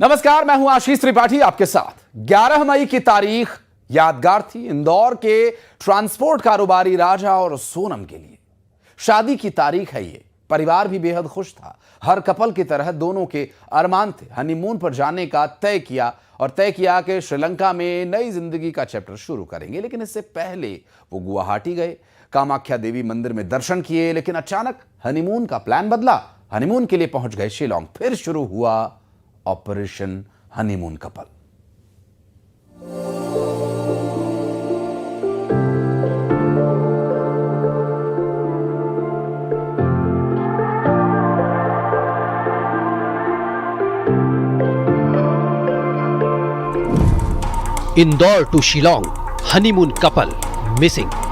नमस्कार, मैं हूं आशीष त्रिपाठी आपके साथ। 11 मई की तारीख यादगार थी इंदौर के ट्रांसपोर्ट कारोबारी राजा और सोनम के लिए। शादी की तारीख है ये। परिवार भी बेहद खुश था। हर कपल की तरह दोनों के अरमान थे हनीमून पर जाने का। तय किया कि श्रीलंका में नई जिंदगी का चैप्टर शुरू करेंगे। लेकिन इससे पहले वो गुवाहाटी गए, कामाख्या देवी मंदिर में दर्शन किए। लेकिन अचानक हनीमून का प्लान बदला। हनीमून के लिए पहुंच गए शिलोंग। फिर शुरू हुआ operation honeymoon couple. Indore to Shillong honeymoon couple missing.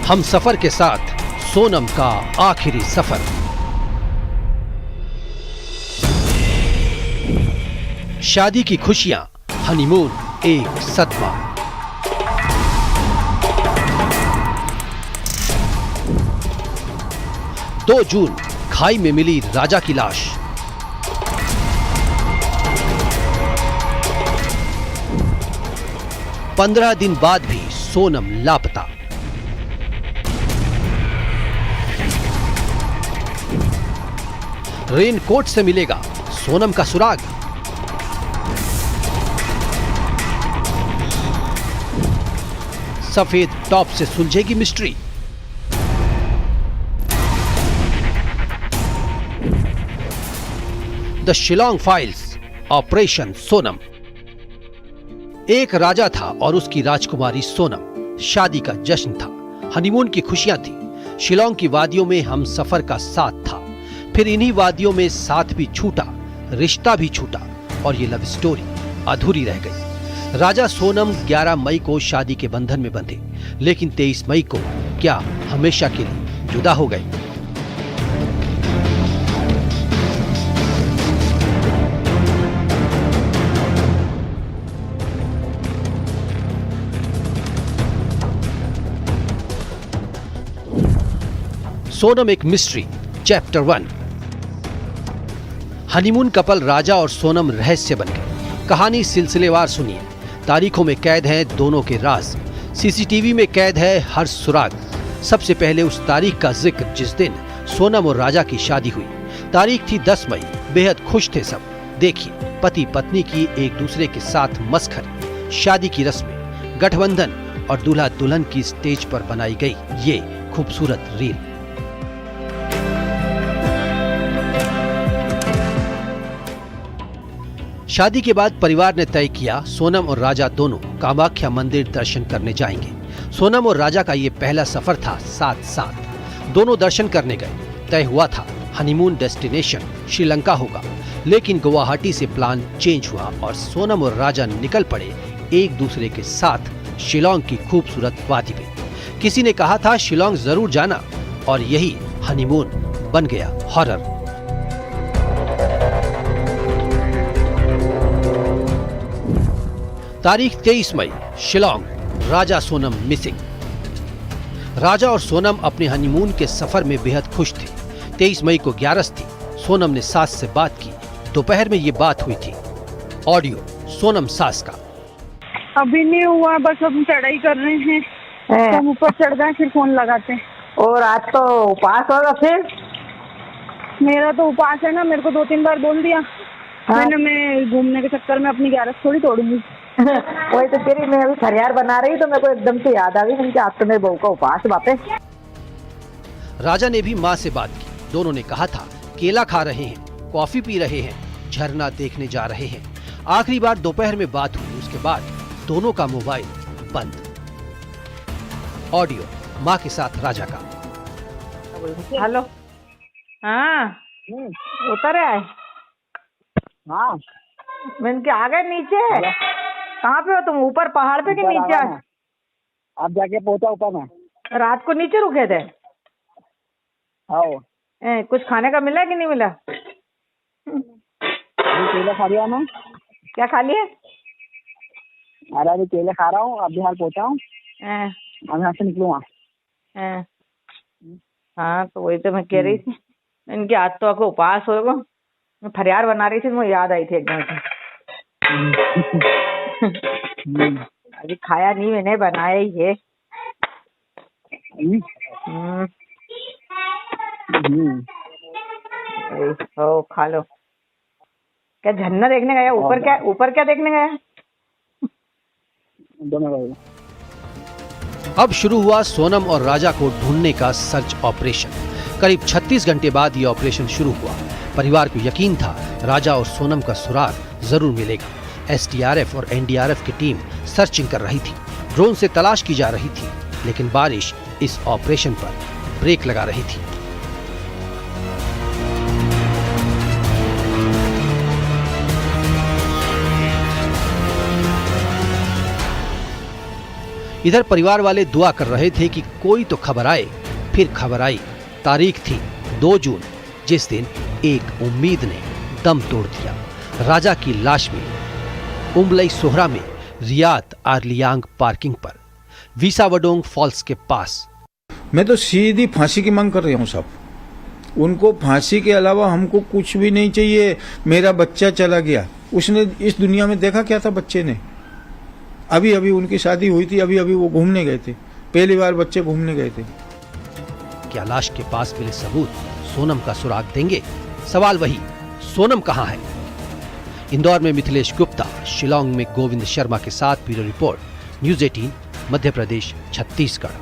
हम सफर के साथ सोनम का आखिरी सफर। शादी की खुशियां, हनीमून एक सदमा। दो जून खाई में मिली राजा की लाश। पंद्रह दिन बाद भी सोनम लापता। रेनकोट से मिलेगा सोनम का सुराग। सफेद टॉप से सुलझेगी mystery. The Shillong files, operation Sonam. एक राजा था और उसकी राजकुमारी सोनम। शादी का जश्न था, हनीमून की खुशियां थी। शिलोंग की वादियों में हम सफर का साथ था। फिर इन्हीं वादियों में साथ भी छूटा, रिश्ता भी छूटा और ये लव स्टोरी अधूरी रह गई। राजा सोनम 11 मई को शादी के बंधन में बंधे, लेकिन 23 मई को क्या हमेशा के लिए जुदा हो गए। सोनम एक मिस्ट्री, चैप्टर 1। हनीमून कपल राजा और सोनम रहस्य बन गए। कहानी सिलसिलेवार सुनिए। तारीखों में कैद हैं दोनों के राज। सीसीटीवी में कैद है हर सुराग। सबसे पहले उस तारीख का जिक्र जिस दिन सोनम और राजा की शादी हुई। तारीख थी 10 मई। बेहद खुश थे सब। देखिए पति पत्नी की एक दूसरे के साथ मस्खरी, शादी की रस्में, गठबंधन और दूल्हा दुल्हन की स्टेज पर बनाई गई ये खूबसूरत रील। शादी के बाद परिवार ने तय किया सोनम और राजा दोनों कामाख्या मंदिर दर्शन करने जाएंगे। सोनम और राजा का ये पहला सफर था साथ साथ। दोनों दर्शन करने गए। तय हुआ था हनीमून डेस्टिनेशन श्रीलंका होगा, लेकिन गुवाहाटी से प्लान चेंज हुआ और सोनम और राजा निकल पड़े एक दूसरे के साथ शिलोंग की खूबसूरत वादी पे। किसी ने कहा था शिलोंग जरूर जाना और यही हनीमून बन गया हॉरर। तारीख 23 मई, शिलोंग, राजा सोनम मिसिंग। राजा और सोनम अपने हनीमून के सफर में बेहद खुश थे। 23 मई को 11 थी। सोनम ने सास से बात की। दोपहर में ये बात हुई थी। ऑडियो सोनम सास का। अभी नहीं हुआ, बस हम चढ़ाई कर रहे हैं। हम ऊपर चढ़ गए फिर फोन लगाते हैं। और आज तो उपास होगा फिर? मेरा तो उपास है ना, मेरे को 2-3 बार बोल दिया। हाँ। मैं घूमने के चक्कर में अपनी 11 थोड़ी तोड़ूंगी। वही तो तेरी, मैं अभी खरियार बना रही तो मेरे को एकदम से याद आ गई। मैंने कहा आज तो मेरे बहू का उपास वापस। राजा ने भी माँ से बात की। दोनों ने कहा था केला खा रहे हैं, कॉफी पी रहे हैं, झरना देखने जा रहे हैं। आखिरी बार दोपहर में बात हुई। उसके बाद दोनों का मोबाइल बंद। ऑडियो माँ के साथ राजा का। हेलो। हाँ उतर आए। हाँ मैंने क्या आ गए नीचे। कहाँ पे हो तुम? ऊपर पहाड़ पे कि नीचे? आप जाके पहुंचा ऊपर में। रात को नीचे रुके थे? हाँ। कुछ खाने का मिला कि नहीं मिला? केला खा लिया मैं। क्या खा लिए? अरे अभी केले खा रहा हूँ, अभी हाल पहुंचा हूँ। अब यहाँ से निकलूंगा। हाँ तो वही तो मैं कह रही थी, इनके आज तो आपको उपवास होगा। मैं फरियार बना रही थी तो मुझे याद आई थी एकदम से। अभी खाया नहीं, मैंने बनाया ही है। ओ खा लो। क्या झरना देखने गया? ऊपर क्या देखने गया? अब शुरू हुआ सोनम और राजा को ढूंढने का सर्च ऑपरेशन। करीब 36 घंटे बाद यह ऑपरेशन शुरू हुआ। परिवार को यकीन था राजा और सोनम का सुराग जरूर मिलेगा। एसडीआरएफ और एनडीआरएफ की टीम सर्चिंग कर रही थी, ड्रोन से तलाश की जा रही थी, लेकिन बारिश इस ऑपरेशन पर ब्रेक लगा रही थी। इधर परिवार वाले दुआ कर रहे थे कि कोई तो खबर आए। फिर खबर आई। तारीख थी 2 जून, जिस दिन एक उम्मीद ने दम तोड़ दिया। राजा की लाश मिली उम्बलई सोहरा में रियाद आर्लियांग पार्किंग पर, वीसावडोंग फॉल्स के पास। मैं तो सीधी फांसी की मांग कर रही हूँ साहब। उनको फांसी के अलावा हमको कुछ भी नहीं चाहिए। मेरा बच्चा चला गया, उसने इस दुनिया में देखा क्या था बच्चे ने? अभी अभी उनकी शादी हुई थी, अभी अभी वो घूमने गए थे, पहली बार बच्चे घूमने गए थे। क्या लाश के पास मिले सबूत सोनम का सुराग देंगे? सवाल वही, सोनम कहाँ है? इंदौर में मिथिलेश गुप्ता, शिलोंग में गोविंद शर्मा के साथ bureau report, news 18, Madhya Pradesh, Chhattisgarh.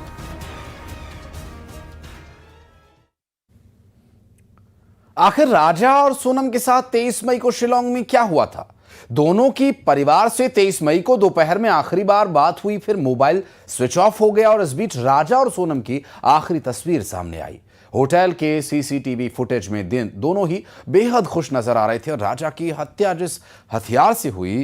आखिर राजा और सोनम के साथ 23 मई को शिलोंग में क्या हुआ था? दोनों की परिवार से 23 मई को दोपहर में आखिरी बार बात हुई, फिर मोबाइल स्विच ऑफ हो गया और इस बीच राजा और सोनम की आखिरी तस्वीर सामने आई। होटल के सीसीटीवी फुटेज में दोनों ही बेहद खुश नजर आ रहे थे और राजा की हत्या जिस हथियार से हुई,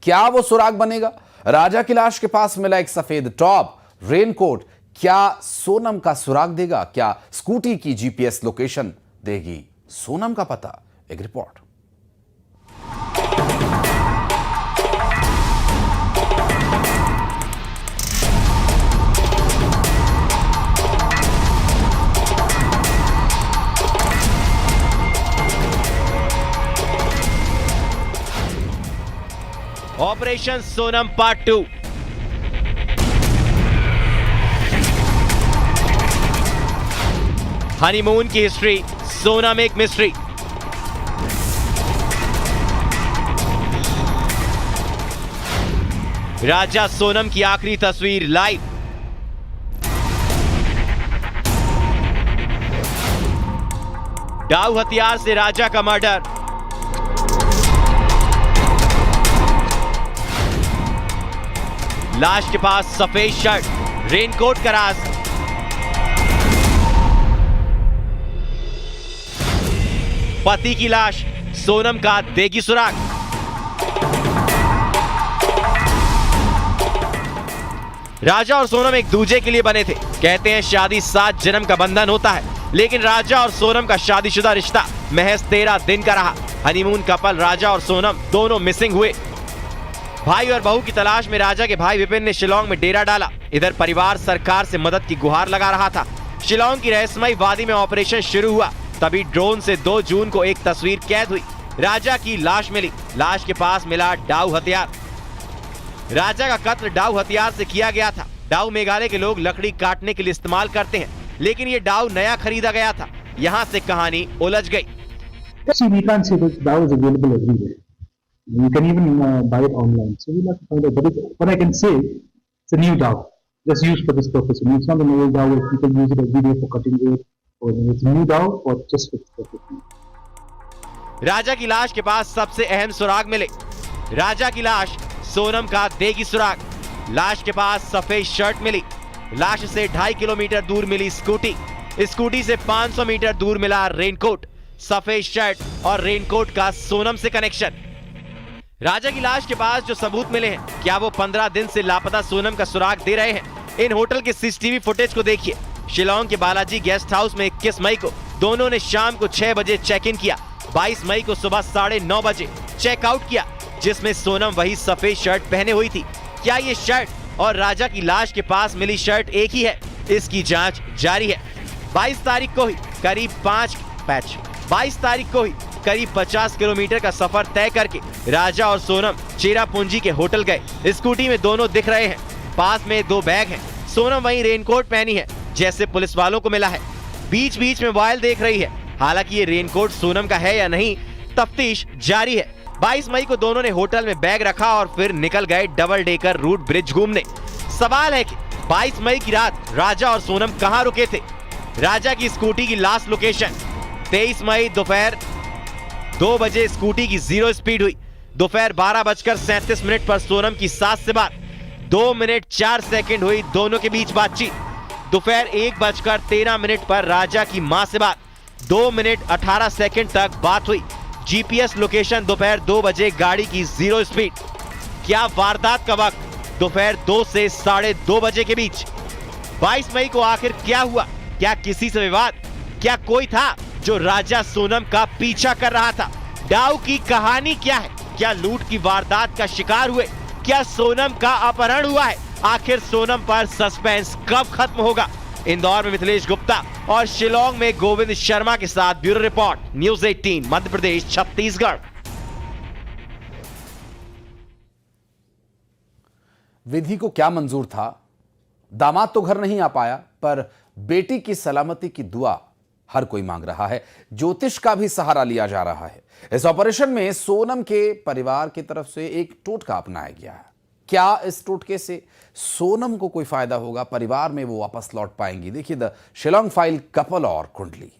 क्या वो सुराग बनेगा? राजा की लाश के पास मिला एक सफेद टॉप, रेनकोट, क्या सोनम का सुराग देगा? क्या स्कूटी की जीपीएस लोकेशन देगी सोनम का पता? एक report. Operation Sonam part 2। Honeymoon की हिस्ट्री, सोनम एक मिस्ट्री। राजा सोनम की आखिरी तस्वीर लाइव। डाउ हथियार से राजा का मर्डर। लाश के पास सफेद शर्ट, रेनकोट का राज। पति की लाश, सोनम का देगी सुराग। राजा और सोनम एक दूजे के लिए बने थे। कहते हैं शादी 7 जन्म का बंधन होता है, लेकिन राजा और सोनम का शादीशुदा रिश्ता महज 13 दिन का रहा। हनीमून कपल राजा और सोनम दोनों मिसिंग हुए। भाई और बहू की तलाश में राजा के भाई विपिन ने शिलोंग में डेरा डाला। इधर परिवार सरकार से मदद की गुहार लगा रहा था। शिलोंग की रहस्यमयी वादी में ऑपरेशन शुरू हुआ, तभी ड्रोन से 2 जून को एक तस्वीर कैद हुई। राजा की लाश मिली, लाश के पास मिला डाउ हथियार। राजा का कत्ल डाउ हथियार से किया गया था। डाउ मेघालय के लोग लकड़ी काटने के लिए इस्तेमाल करते हैं, लेकिन ये डाउ नया खरीदा गया था। यहाँ से कहानी उलझ गई। You can even buy it online. So we'll have to find out. But what I can say, it's a new dao, just used for this purpose. I mean, it's not an old dao where people use it every day for cutting wood. Or it's a new dao or just for this purpose. राजा की लाश के पास सबसे अहम सुराग मिले। राजा की लाश, सोनम का देगी सुराग। लाश के पास सफेद शर्ट मिली। लाश से 2.5 किलोमीटर दूर मिली स्कूटी। स्कूटी से 500 मीटर दूर मिला रेनकोट। सफेद शर्ट और रेनकोट का सोनम से कनेक्शन। राजा की लाश के पास जो सबूत मिले हैं, क्या वो 15 दिन से लापता सोनम का सुराग दे रहे हैं? इन होटल के सीसीटीवी फुटेज को देखिए। शिलोंग के बालाजी गेस्ट हाउस में 21 मई को दोनों ने शाम को 6 बजे चेक इन किया। 22 मई को सुबह 9:30 बजे चेकआउट किया, जिसमें सोनम वही सफेद शर्ट पहने हुई थी। क्या ये शर्ट और राजा की लाश के पास मिली शर्ट एक ही है? इसकी जांच जारी है। 22 तारीख को ही करीब 22 तारीख को ही करीब 50 किलोमीटर का सफर तय करके राजा और सोनम चेरापूंजी के होटल गए। स्कूटी में दोनों दिख रहे हैं, पास में 2 बैग हैं। सोनम वहीं रेनकोट पहनी है जैसे पुलिस वालों को मिला है। बीच बीच में मोबाइल देख रही है। हालांकि ये रेनकोट सोनम का है या नहीं, तफ्तीश जारी है। 22 मई को दोनों ने होटल में बैग रखा और फिर निकल गए डबल डेकर रूट ब्रिज घूमने। सवाल है कि 22 मई की रात राजा और सोनम कहां रुके थे? राजा की स्कूटी की लास्ट लोकेशन 23 मई दोपहर 2 बजे स्कूटी की 0 स्पीड हुई। दोपहर 12:37 पर सोनम की सास से बात 2 मिनट 4 सेकंड हुई दोनों के बीच बातचीत। दोपहर 1:13 पर राजा की मां से बात 2 मिनट 18 सेकंड तक बात हुई। जीपीएस लोकेशन दोपहर 2 बजे, गाड़ी की 0 स्पीड। क्या वारदात का वक्त दोपहर 2 से 2:30 बजे के बीच? 22 मई को आखिर क्या हुआ? क्या किसी से विवाद? क्या कोई था जो राजा सोनम का पीछा कर रहा था? डाउ की कहानी क्या है? क्या लूट की वारदात का शिकार हुए? क्या सोनम का अपहरण हुआ है? आखिर सोनम पर सस्पेंस कब खत्म होगा? इंदौर में मिथिलेश गुप्ता और शिलोंग में गोविंद शर्मा के साथ bureau report, news 18 Madhya Pradesh Chhattisgarh. विधि को क्या मंजूर था? दामाद तो घर नहीं आ पाया, पर बेटी की सलामती की दुआ हर कोई मांग रहा है। ज्योतिष का भी सहारा लिया जा रहा है। इस ऑपरेशन में सोनम के परिवार की तरफ से एक टोटका अपनाया गया है। क्या इस टोटके से सोनम को कोई फायदा होगा? परिवार में वो वापस लौट पाएंगी? देखिए द शिलोंग फाइल, कपल और कुंडली।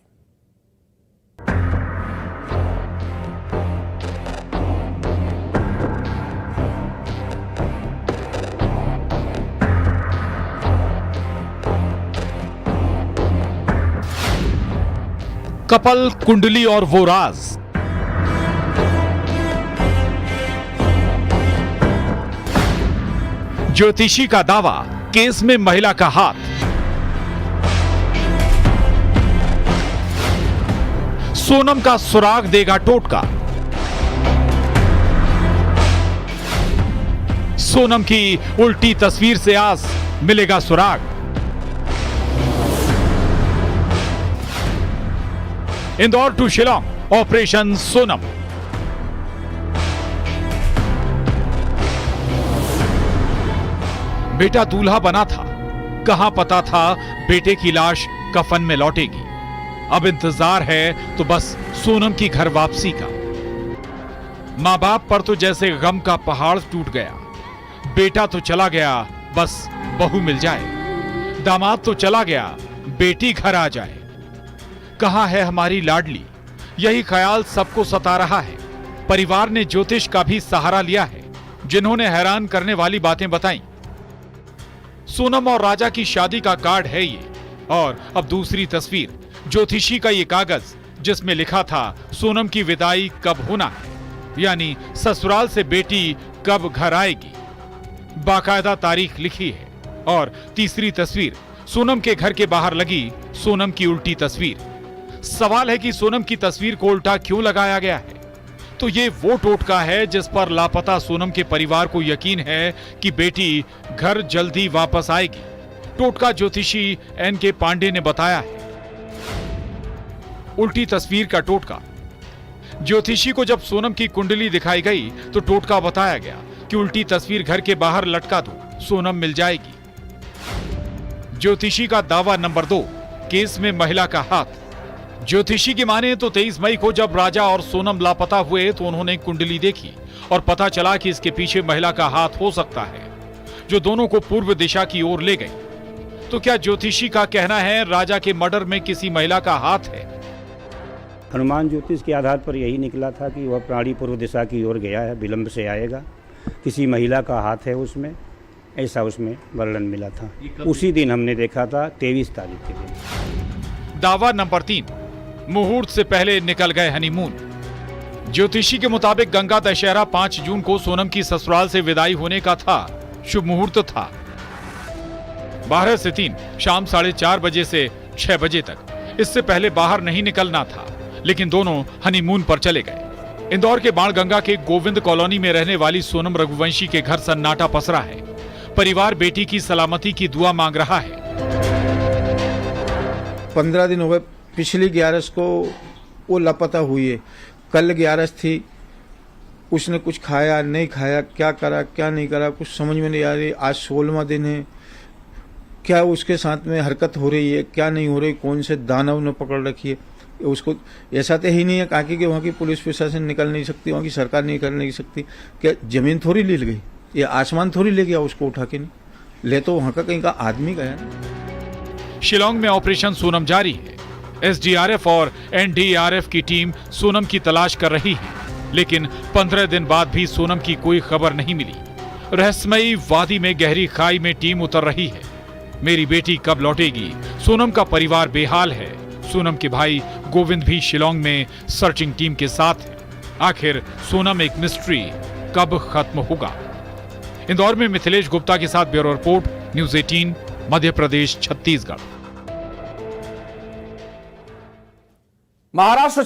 कपल, कुंडली और वो राज। ज्योतिषी का दावा, केस में महिला का हाथ। सोनम का सुराग देगा टोटका। सोनम की उल्टी तस्वीर से आज मिलेगा सुराग। Indore to Shillong, operation Sonam. बेटा दूल्हा बना था, कहां पता था बेटे की लाश कफन में लौटेगी। अब इंतजार है तो बस सोनम की घर वापसी का। मां बाप पर तो जैसे गम का पहाड़ टूट गया। बेटा तो चला गया, बस बहू मिल जाए। दामाद तो चला गया, बेटी घर आ जाए। कहां है हमारी लाडली? यही ख्याल सबको सता रहा है। परिवार ने ज्योतिष का भी सहारा लिया है, जिन्होंने हैरान करने वाली बातें बताई। सोनम और राजा की शादी का कार्ड है ये, और अब दूसरी तस्वीर, ज्योतिषी का ये कागज जिसमें लिखा था सोनम की विदाई कब होना है, यानी ससुराल से बेटी कब घर आएगी। बाकायदा तारीख लिखी है। और तीसरी तस्वीर, सोनम के घर के बाहर लगी सोनम की उल्टी तस्वीर। सवाल है कि सोनम की तस्वीर को उल्टा क्यों लगाया गया है? तो ये वो टोटका है जिस पर लापता सोनम के परिवार को यकीन है कि बेटी घर जल्दी वापस आएगी। टोटका ज्योतिषी एन.के. पांडे ने बताया है। उल्टी तस्वीर का टोटका। ज्योतिषी को जब सोनम की कुंडली दिखाई गई तो टोटका बताया गया कि उल्टी तस्वीर घर के बाहर लटका दो, सोनम मिल जाएगी। ज्योतिषी का दावा नंबर 2, केस में महिला का हाथ। ज्योतिषी की माने तो 23 मई को जब राजा और सोनम लापता हुए तो उन्होंने कुंडली देखी और पता चला कि इसके पीछे महिला का हाथ हो सकता है, जो दोनों को पूर्व दिशा की ओर ले गई। तो क्या ज्योतिषी का कहना है राजा के मर्डर में किसी महिला का हाथ है? अनुमान ज्योतिष के आधार पर यही निकला था कि वह प्राणी पूर्व दिशा की ओर गया है, विलंब से आएगा, किसी महिला का हाथ है उसमें, ऐसा उसमें वर्णन मिला था। उसी दिन हमने देखा था, 23 तारीख के दिन। दावा नंबर 3, मुहूर्त से पहले निकल गए हनीमून। ज्योतिषी के मुताबिक गंगा दशहरा 5 जून को सोनम की ससुराल से विदाई होने का था। शुभ मुहूर्त था 12 से 3, शाम 4:30 बजे से 6 बजे तक। इससे पहले बाहर नहीं निकलना था, लेकिन दोनों हनीमून पर चले गए। इंदौर के बाणगंगा के गोविंद कॉलोनी में रहने वाली सोनम रघुवंशी के घर सन्नाटा पसरा है। परिवार बेटी की सलामती की दुआ मांग रहा है। 15 दिन हो गए, पिछली 11 को वो लापता हुई है। कल 11 थी, उसने कुछ खाया नहीं खाया, क्या करा क्या नहीं करा कुछ समझ में नहीं आ रही। आज 16वां दिन है, क्या उसके साथ में हरकत हो रही है क्या नहीं हो रही, कौन से दानव ने पकड़ रखी है उसको। ऐसा तो ही नहीं है काकी कि वहाँ की पुलिस प्रशासन निकल नहीं सकती, वहाँ की सरकार निकल नहीं सकती। क्या जमीन थोड़ी ले गई, ये आसमान थोड़ी ले गया उसको उठा के, नहीं ले तो वहाँ का कहीं का आदमी गया ना। शिलांग में ऑपरेशन सोनम जारी है। एसडीआरएफ और एनडीआरएफ की टीम सोनम की तलाश कर रही है, लेकिन 15 दिन बाद भी सोनम की कोई खबर नहीं मिली। रहस्यमयी वादी में गहरी खाई में टीम उतर रही है। मेरी बेटी कब लौटेगी, सोनम का परिवार बेहाल है। सोनम के भाई गोविंद भी शिलांग में सर्चिंग टीम के साथ है। आखिर सोनम एक मिस्ट्री कब खत्म होगा? इंदौर में मिथिलेश गुप्ता के साथ bureau report, news 18, Madhya Pradesh, Chhattisgarh. Maharashtra